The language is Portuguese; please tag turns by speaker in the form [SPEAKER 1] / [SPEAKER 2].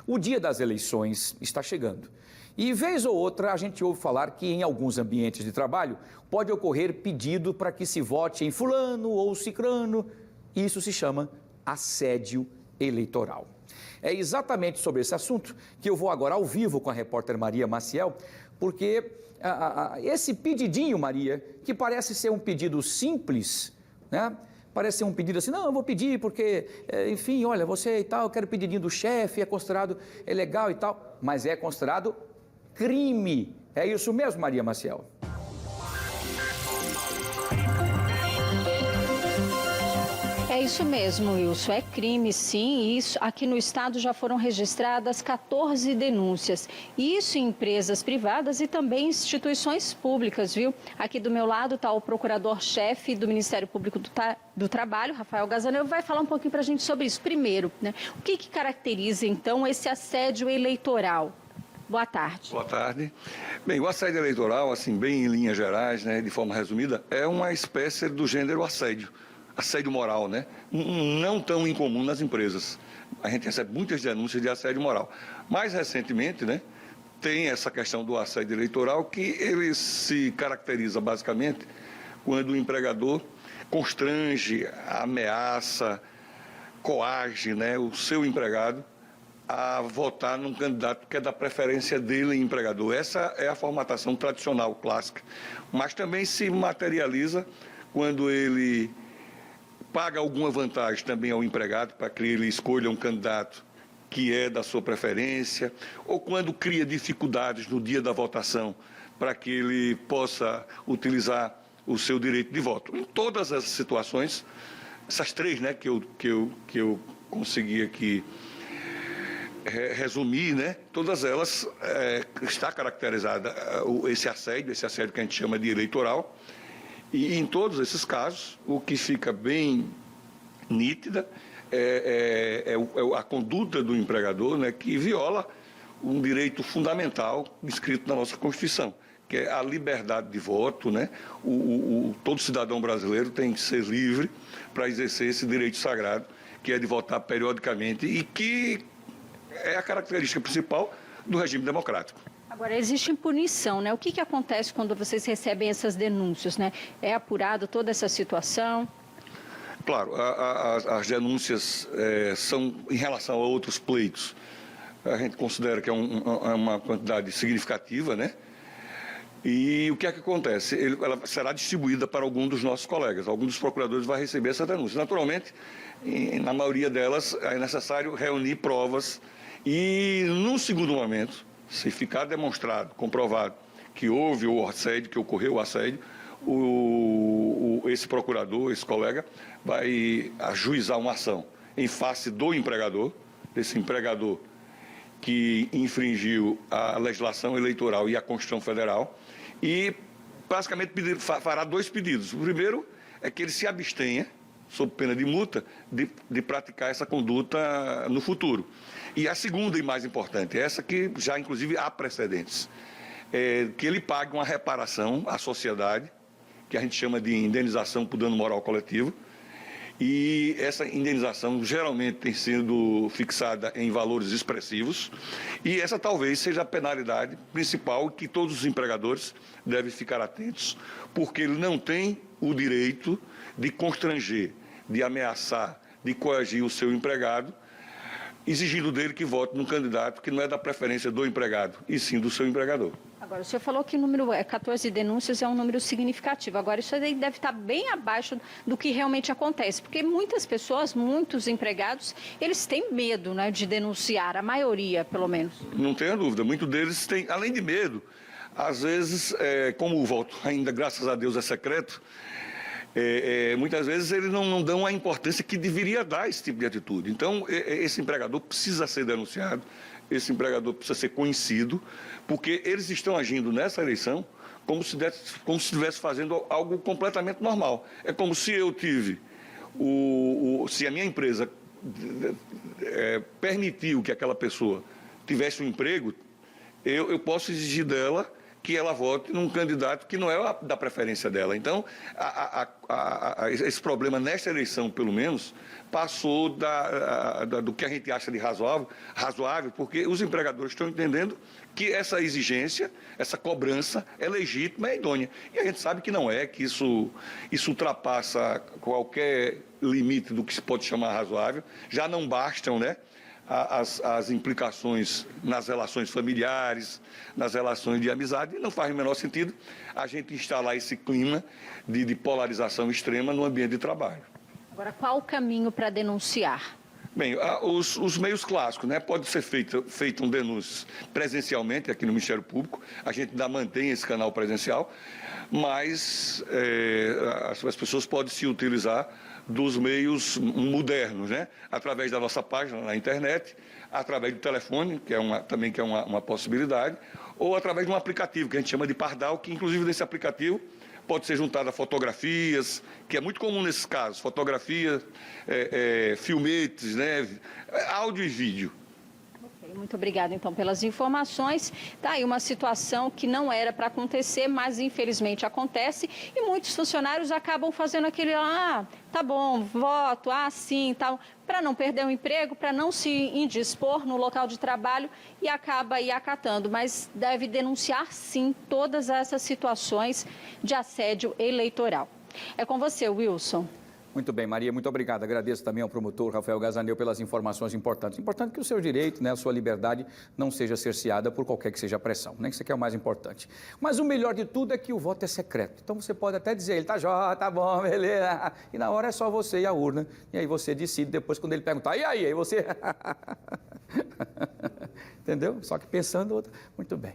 [SPEAKER 1] O dia das eleições está chegando. E, vez ou outra, a gente ouve falar que em alguns ambientes de trabalho pode ocorrer pedido para que se vote em fulano ou cicrano. Isso se chama assédio eleitoral. É exatamente sobre esse assunto que eu vou agora ao vivo com a repórter Maria Maciel, porque esse pedidinho, Maria, que parece ser um pedido simples, né? Parece ser um pedido assim, não, eu vou pedir porque, enfim, olha, você e tal, eu quero pedidinho do chefe, é considerado, é legal e tal, mas é considerado crime. É isso mesmo, Maria Maciel?
[SPEAKER 2] É isso mesmo, Wilson. É crime, sim. Isso, aqui no estado já foram registradas 14 denúncias. Isso em empresas privadas e também instituições públicas, viu? Aqui do meu lado está o procurador-chefe do Ministério Público do Trabalho, Rafael Gazzaneu, vai falar um pouquinho para a gente sobre isso. Primeiro, né? O que caracteriza, então, esse assédio eleitoral? Boa tarde.
[SPEAKER 3] Boa tarde. Bem, o assédio eleitoral, assim, bem em linhas gerais, né, de forma resumida, é uma espécie do gênero assédio. Assédio moral, né? Não tão incomum nas empresas. A gente recebe muitas denúncias de assédio moral. Mais recentemente, né, tem essa questão do assédio eleitoral que ele se caracteriza basicamente quando o empregador constrange, ameaça, coage, né, o seu empregado a votar num candidato que é da preferência dele, empregador. Essa é a formatação tradicional, clássica. Mas também se materializa quando ele paga alguma vantagem também ao empregado para que ele escolha um candidato que é da sua preferência, ou quando cria dificuldades no dia da votação para que ele possa utilizar o seu direito de voto. Em todas essas situações, essas três, né, que eu consegui aqui resumir, né, todas elas está caracterizada esse assédio que a gente chama de eleitoral. E em todos esses casos, o que fica bem nítida é a conduta do empregador, né, que viola um direito fundamental escrito na nossa Constituição, que é a liberdade de voto, né? Todo cidadão brasileiro tem que ser livre para exercer esse direito sagrado, que é de votar periodicamente e que é a característica principal do regime democrático.
[SPEAKER 2] Agora, existe punição, né? O que acontece quando vocês recebem essas denúncias, né? É apurado toda essa situação?
[SPEAKER 3] Claro, as denúncias são em relação a outros pleitos. A gente considera que é uma quantidade significativa, né? E o que é que acontece? Ela será distribuída para algum dos nossos colegas. Algum dos procuradores vai receber essa denúncia. Naturalmente, na maioria delas, é necessário reunir provas e, num segundo momento, se ficar demonstrado, comprovado que houve o assédio, que ocorreu o assédio, esse procurador, esse colega, vai ajuizar uma ação em face do empregador, desse empregador que infringiu a legislação eleitoral e a Constituição Federal, e basicamente fará dois pedidos. O primeiro é que ele se abstenha, sob pena de multa, de praticar essa conduta no futuro. E a segunda e mais importante, essa que já inclusive há precedentes, que ele pague uma reparação à sociedade, que a gente chama de indenização por dano moral coletivo, e essa indenização geralmente tem sido fixada em valores expressivos, e essa talvez seja a penalidade principal que todos os empregadores devem ficar atentos, porque ele não tem o direito de constranger, de ameaçar, de coagir o seu empregado, exigindo dele que vote num candidato que não é da preferência do empregado, e sim do seu empregador.
[SPEAKER 2] Agora, o senhor falou que o número 14 denúncias é um número significativo. Agora, isso aí deve estar bem abaixo do que realmente acontece, porque muitas pessoas, muitos empregados, eles têm medo, né, de denunciar, a maioria, pelo menos.
[SPEAKER 3] Não tenha dúvida, muitos deles têm, além de medo, às vezes, como o voto ainda, graças a Deus, é secreto, muitas vezes eles não dão a importância que deveria dar a esse tipo de atitude. Então, esse empregador precisa ser denunciado, esse empregador precisa ser conhecido, porque eles estão agindo nessa eleição como se estivesse fazendo algo completamente normal. É como se eu tive, se a minha empresa permitiu que aquela pessoa tivesse um emprego, eu posso exigir dela que ela vote num candidato que não é da preferência dela. Então, esse problema nesta eleição, pelo menos, passou do que a gente acha de razoável, porque os empregadores estão entendendo que essa exigência, essa cobrança é legítima, é idônea. E a gente sabe que não é, que isso ultrapassa qualquer limite do que se pode chamar razoável. Já não bastam, né, as implicações nas relações familiares, nas relações de amizade, e não faz o menor sentido a gente instalar esse clima de polarização extrema no ambiente de trabalho.
[SPEAKER 2] Agora, qual o caminho para denunciar?
[SPEAKER 3] Bem, os meios clássicos, né? Pode ser feito um denúncio presencialmente aqui no Ministério Público, a gente ainda mantém esse canal presencial, mas as pessoas podem se utilizar dos meios modernos, né? Através da nossa página na internet, através do telefone, que é uma possibilidade, ou através de um aplicativo que a gente chama de Pardal, que inclusive nesse aplicativo pode ser juntada fotografias, que é muito comum nesses casos, fotografias, filmetes, né? Áudio e vídeo.
[SPEAKER 2] Muito obrigada, então, pelas informações. Tá aí uma situação que não era para acontecer, mas infelizmente acontece e muitos funcionários acabam fazendo aquele, tá bom, voto, sim, tal, para não perder o emprego, para não se indispor no local de trabalho e acaba aí acatando, mas deve denunciar, sim, todas essas situações de assédio eleitoral. É com você, Wilson.
[SPEAKER 1] Muito bem, Maria, muito obrigado. Agradeço também ao promotor Rafael Gazaneu pelas informações importantes. Importante que o seu direito, né, a sua liberdade não seja cerceada por qualquer que seja a pressão, né? Isso aqui é o mais importante. Mas o melhor de tudo é que o voto é secreto. Então você pode até dizer, ele tá jóia, tá bom, beleza. E na hora é só você e a urna. E aí você decide depois quando ele perguntar, e aí você... Entendeu? Só que pensando, muito bem.